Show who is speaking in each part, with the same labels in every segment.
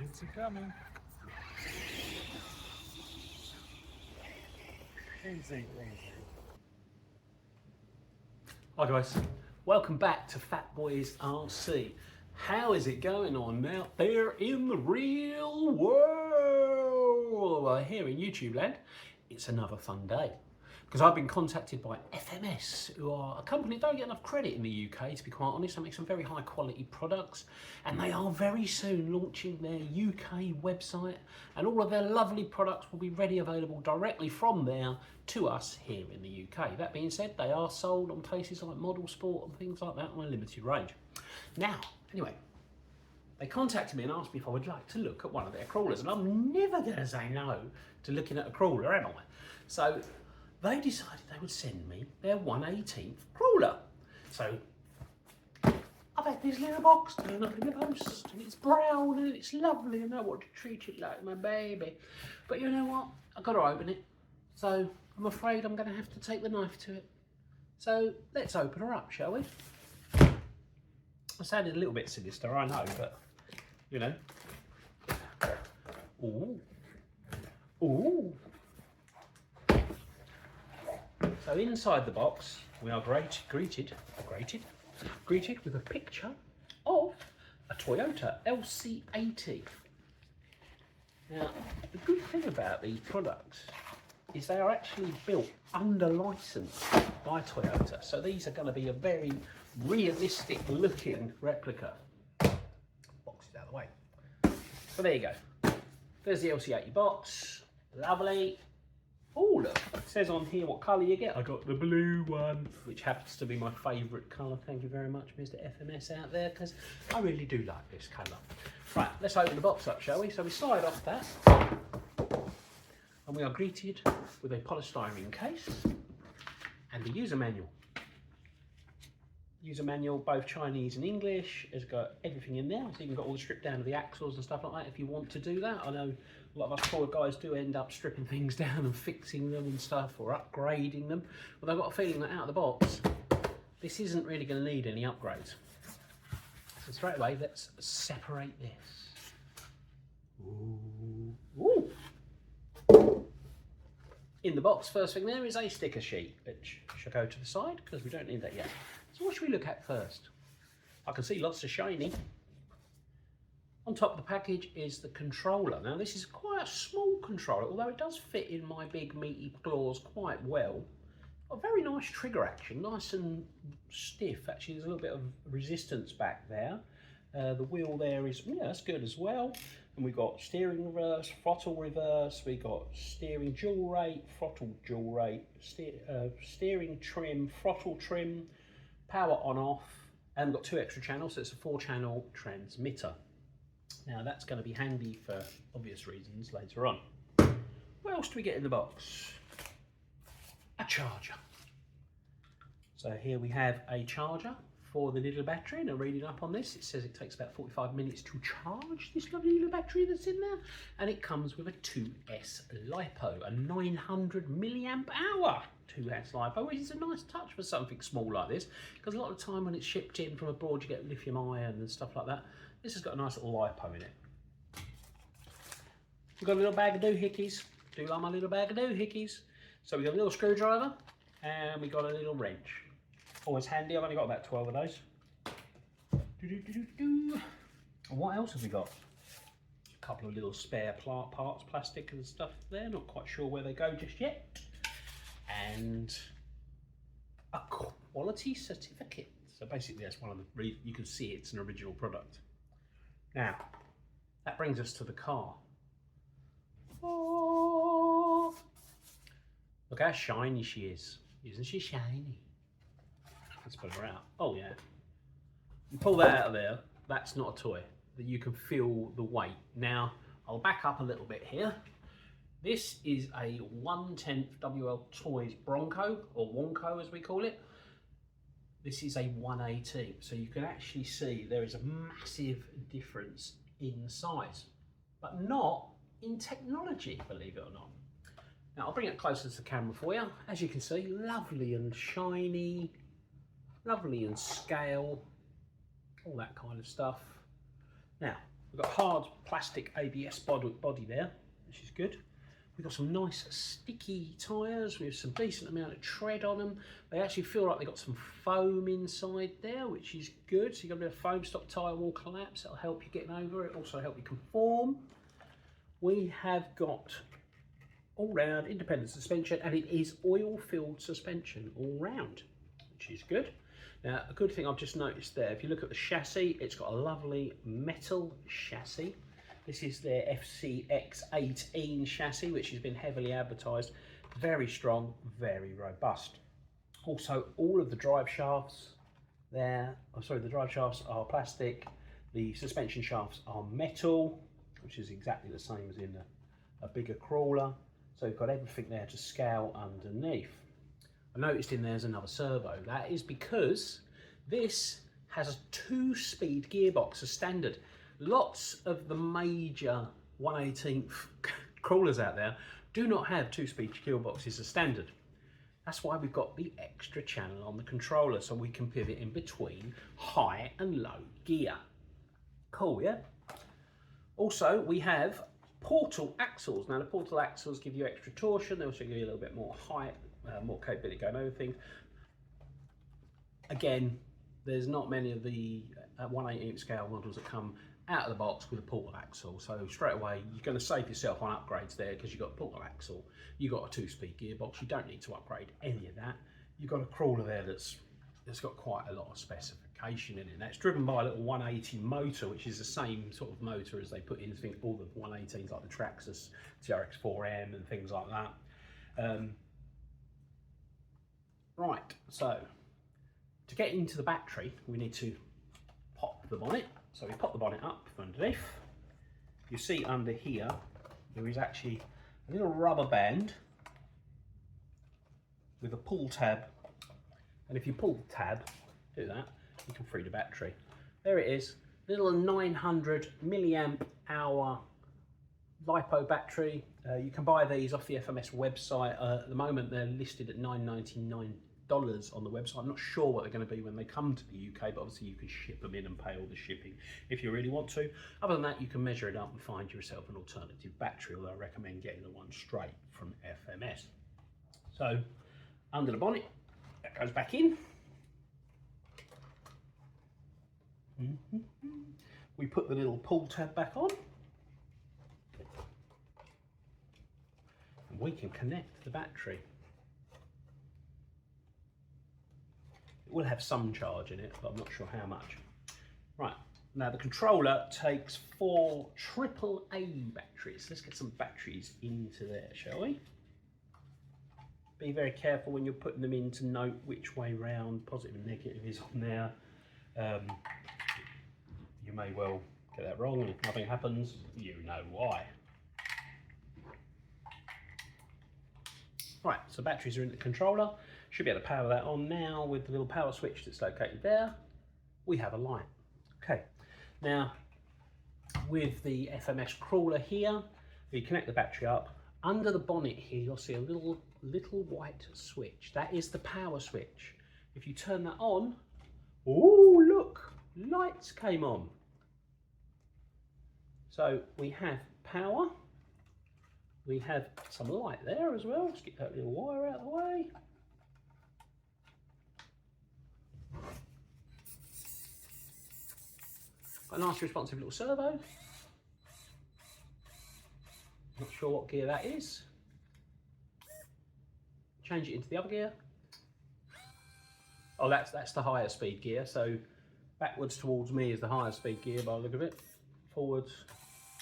Speaker 1: It's coming. Easy.
Speaker 2: Hi guys, welcome back to Fat Boys RC. How is it going on out there in the real world? Well, here in YouTube land, it's another fun day. Because I've been contacted by FMS, who are a company that don't get enough credit in the UK, to be quite honest. They make some very high quality products, and they are very soon launching their UK website, and all of their lovely products will be ready available directly from there to us here in the UK. That being said, they are sold on places like Model Sport and things like that on a limited range. Now, anyway, they contacted me and asked me if I would like to look at one of their crawlers, and I'm never going to say no to looking at a crawler, am I? So they decided they would send me their 1/18th crawler. So I've had this little box turned up in the post, and it's brown and it's lovely, and I want to treat it like my baby. But you know what? I've got to open it. So I'm afraid I'm going to have to take the knife to it. So let's open her up, shall we? I sounded a little bit sinister, I know, but you know. Ooh. Ooh. So inside the box, we are greeted with a picture of a Toyota LC80. Now, the good thing about these products is they are actually built under license by Toyota. So these are going to be a very realistic looking replica. Box is out of the way. So there you go. There's the LC80 box. Lovely. Oh look, it says on here what colour you get. I got the blue one, which happens to be my favourite colour. Thank you very much, Mr. FMS out there, because I really do like this colour. Right, let's open the box up, shall we? So we slide off that, and we are greeted with a polystyrene case and the user manual. User manual, both Chinese and English, has got everything in there. It's even got all the stripped down of the axles and stuff like that if you want to do that. I know a lot of us poor guys do end up stripping things down and fixing them and stuff, or upgrading them. But I've got a feeling that out of the box, this isn't really going to need any upgrades. So straight away, let's separate this. Ooh. Ooh. In the box, first thing there is a sticker sheet, which should go to the side because we don't need that yet. So what should we look at first? I can see lots of shiny. On top of the package is the controller. Now this is quite a small controller, although it does fit in my big meaty claws quite well. A very nice trigger action, nice and stiff. Actually, there's a little bit of resistance back there. The wheel there is, yeah, that's good as well. And we've got steering reverse, throttle reverse, we've got steering dual rate, throttle dual rate, steering trim, throttle trim, power on off, and we've got 2 extra channels, so it's a 4-channel transmitter. Now that's going to be handy for obvious reasons later on. What else do we get in the box? A charger. So here we have a charger for the little battery, and I'm reading up on this. It says it takes about 45 minutes to charge this lovely little battery that's in there, and it comes with a 2S LiPo, a 900 milliamp hour 2S LiPo, which is a nice touch for something small like this, because a lot of the time when it's shipped in from abroad you get lithium ion and stuff like that. This has got a nice little LiPo in it. We've got a little bag of doohickeys. Do like my little bag of doohickeys. So we've got a little screwdriver, and we've got a little wrench. Always handy. I've only got about 12 of those. And what else have we got? A couple of little spare parts, plastic and stuff there. Not quite sure where they go just yet. And a quality certificate. So basically that's one of the, you can see it's an original product. Now, that brings us to the car. Oh, look how shiny she is. Isn't she shiny? Let's put her out. Oh yeah. You pull that out of there, that's not a toy. That you can feel the weight. Now, I'll back up a little bit here. This is a 1/10 WL Toys Bronco, or Wonko as we call it. This is a 1/18, so you can actually see there is a massive difference in size, but not in technology, believe it or not. Now I'll bring it closer to the camera for you. As you can see, lovely and shiny, lovely and scale, all that kind of stuff. Now, We've got hard plastic ABS body there, which is good. We've got some nice sticky tyres with some decent amount of tread on them. They actually feel like they've got some foam inside there, which is good. So you've got a bit of foam, stop tyre wall collapse. That'll help you getting over it. Also help you conform. We have got all-round independent suspension, and it is oil-filled suspension all round, which is good. Now, a good thing I've just noticed there, if you look at the chassis, it's got a lovely metal chassis. This is their FCX18 chassis, which has been heavily advertised. Very strong, very robust. Also, all of the drive shafts there, the drive shafts are plastic. The suspension shafts are metal, which is exactly the same as in a bigger crawler. So you've got everything there to scale underneath. I noticed in there's another servo. That is because this has a 2-speed gearbox as standard. Lots of the major 1/18th crawlers out there do not have 2-speed gearboxes as standard. That's why we've got the extra channel on the controller, so we can pivot in between high and low gear. Cool, yeah? Also, we have portal axles. Now, the portal axles give you extra torsion. They also give you a little bit more height, more capability going over things. Again, there's not many of the 1/18th scale models that come out of the box with a portal axle, so straight away you're going to save yourself on upgrades there because you've got a portal axle, you've got a 2-speed gearbox. You don't need to upgrade any of that. You've got a crawler there that's got quite a lot of specification in it. Now, it's driven by a little 180 motor, which is the same sort of motor as they put in all the 118s, like the Traxxas TRX4M and things like that. Right, so to get into the battery, we need to pop the bonnet. So we pop the bonnet up from underneath. You see under here, there is actually a little rubber band with a pull tab. And if you pull the tab, do that, you can free the battery. There it is, little 900 milliamp hour LiPo battery. You can buy these off the FMS website. At the moment, they're listed at $9.99 on the website. I'm not sure what they're going to be when they come to the UK, but obviously you can ship them in and pay all the shipping if you really want to. Other than that, you can measure it up and find yourself an alternative battery, although I recommend getting the one straight from FMS. So under the bonnet, that goes back in. We put the little pull tab back on, and we can connect the battery. It will have some charge in it, but I'm not sure how much. Right, now the controller takes 4 AAA batteries. Let's get some batteries into there, shall we? Be very careful when you're putting them in to note which way round positive and negative is on there. You may well get that wrong, and if nothing happens, you know why. Right, so batteries are in the controller. Should be able to power that on now with the little power switch that's located there. We have a light. Okay, now with the FMS crawler here, we connect the battery up. Under the bonnet here, you'll see a little white switch. That is the power switch. If you turn that on, oh look, lights came on. So we have power. We have some light there as well. Let's get that little wire out of the way. Got a nice responsive little servo. Not sure what gear that is. Change it into the other gear. Oh, that's the higher speed gear. So backwards towards me is the higher speed gear by the look of it. Forwards.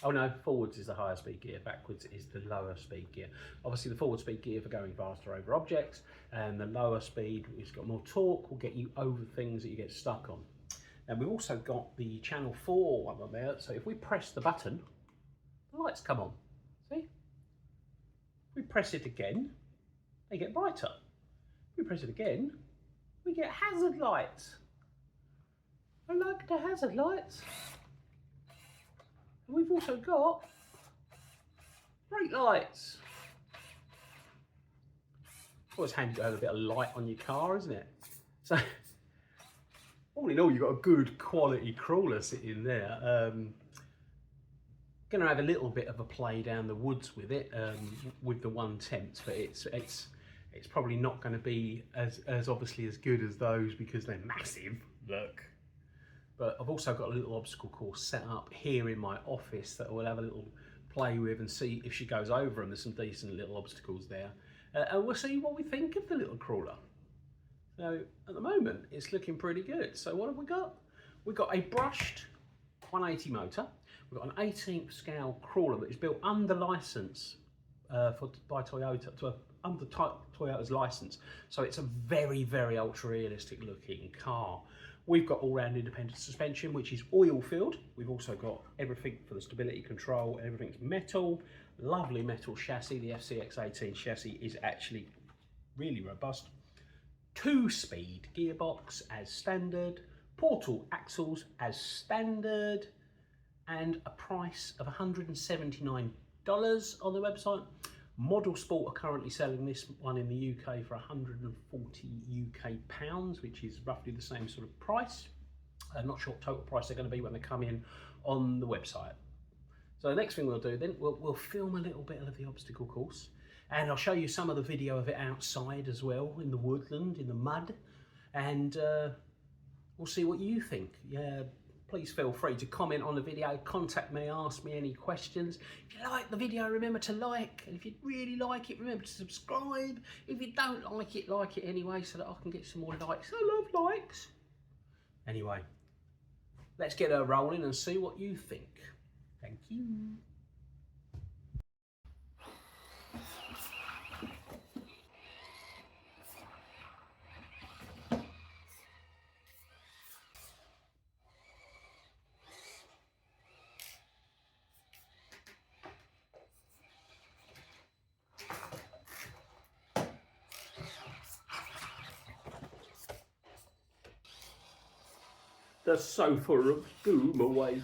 Speaker 2: Oh no, forwards is the higher speed gear, backwards is the lower speed gear. Obviously the forward speed gear for going faster over objects, and the lower speed, it's got more torque, will get you over things that you get stuck on. And we've also got the channel 4 one on there, so if we press the button, the lights come on, see? If we press it again, they get brighter. If we press it again, we get hazard lights. I like the hazard lights. And we've also got brake lights. Always handy to have a bit of light on your car, isn't it? So, all in all, you've got a good quality crawler sitting there. Going to have a little bit of a play down the woods with it, with the 1/10, but it's probably not going to be as obviously as good as those because they're massive. Look. But I've also got a little obstacle course set up here in my office that we'll have a little play with and see if she goes over them. There's some decent little obstacles there. And we'll see what we think of the little crawler. So at the moment, it's looking pretty good. So what have we got? We've got a brushed 180 motor. We've got an 18th scale crawler that is built under license by Toyota, under Toyota's license. So it's a very, very ultra realistic looking car. We've got all-round independent suspension, which is oil-filled. We've also got everything for the stability control. Everything's metal, lovely metal chassis. The FCX18 chassis is actually really robust. 2-speed gearbox as standard, portal axles as standard, and a price of $179 on the website. Model Sport are currently selling this one in the UK for 140 UK pounds, which is roughly the same sort of price. I'm not sure what total price they're going to be when they come in on the website. So the next thing we'll do then, we'll film a little bit of the obstacle course, and I'll show you some of the video of it outside as well, in the woodland, in the mud, and we'll see what you think. Yeah. Please feel free to comment on the video, contact me, ask me any questions. If you like the video, remember to like, and if you really like it, remember to subscribe. If you don't like it anyway, so that I can get some more likes. I love likes. Anyway, let's get her rolling and see what you think. Thank you. The sofa of doom awaits.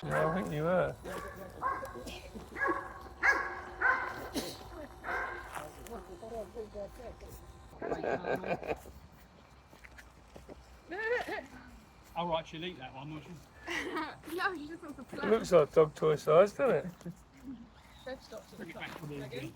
Speaker 1: Yeah, I think you were.
Speaker 2: All right, she'll eat that one, won't she?
Speaker 3: No, she just wants a
Speaker 1: It
Speaker 3: plant.
Speaker 1: looks like dog toy size, doesn't it?
Speaker 3: They've stopped at the top. Again?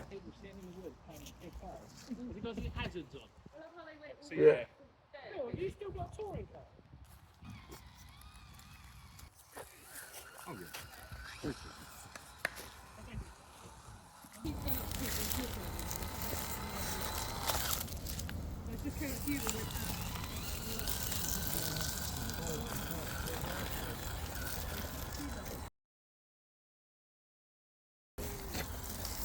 Speaker 2: People sitting in the woods playing big cars. Has it got any hazards on?
Speaker 3: I love how they went all
Speaker 2: So,
Speaker 1: Yeah.
Speaker 2: Oh, you still got a touring car?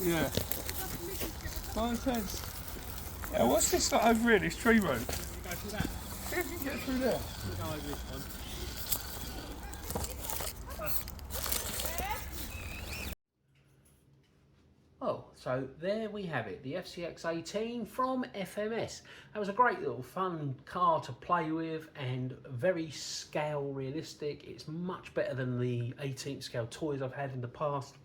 Speaker 1: Yeah. Quite intense. Yeah, what's this like over here, this tree road? See if you can get through there.
Speaker 2: Oh, so there we have it, the FCX18 from FMS. That was a great little fun car to play with and very scale realistic. It's much better than the 18th scale toys I've had in the past.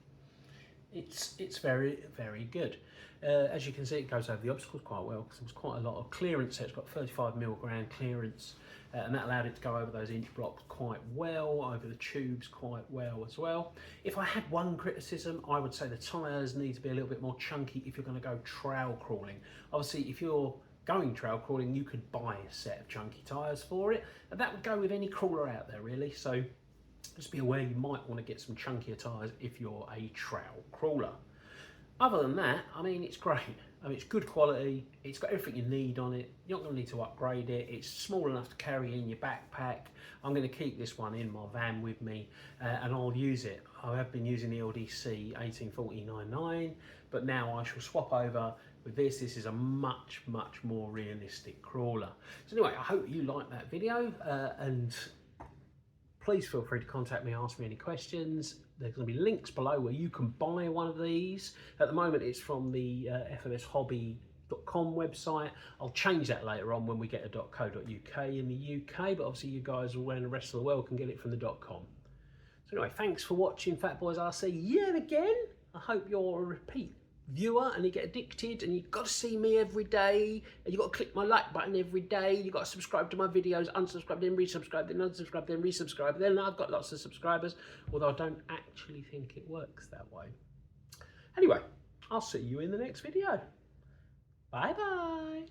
Speaker 2: It's very, very good. As you can see, it goes over the obstacles quite well because there was quite a lot of clearance. So it's got 35mm ground clearance, and that allowed it to go over those inch blocks quite well, over the tubes quite well as well. If I had one criticism, I would say the tyres need to be a little bit more chunky if you're going to go trail crawling. Obviously, if you're going trail crawling, you could buy a set of chunky tyres for it, and that would go with any crawler out there really. So just be aware you might want to get some chunkier tyres if you're a trail crawler. Other than that, I mean, it's great. I mean, it's good quality. It's got everything you need on it. You're not going to need to upgrade it. It's small enough to carry in your backpack. I'm going to keep this one in my van with me, and I'll use it. I have been using the LDC 1840-99, but now I shall swap over with this. This is a much, much more realistic crawler. So anyway, I hope you liked that video, and please feel free to contact me, ask me any questions. There's going to be links below where you can buy one of these. At the moment, it's from the FMSHobby.com website. I'll change that later on when we get a .co.uk in the UK, but obviously you guys around the rest of the world can get it from the .com. So anyway, thanks for watching Fat Boys RC yet again. I hope you're a repeat viewer and you get addicted, and you've got to see me every day, and you've got to click my like button every day. You've got to subscribe to my videos, unsubscribe, then resubscribe, then unsubscribe, then resubscribe. Then I've got lots of subscribers, although I don't actually think it works that way. Anyway, I'll see you in the next video. Bye bye.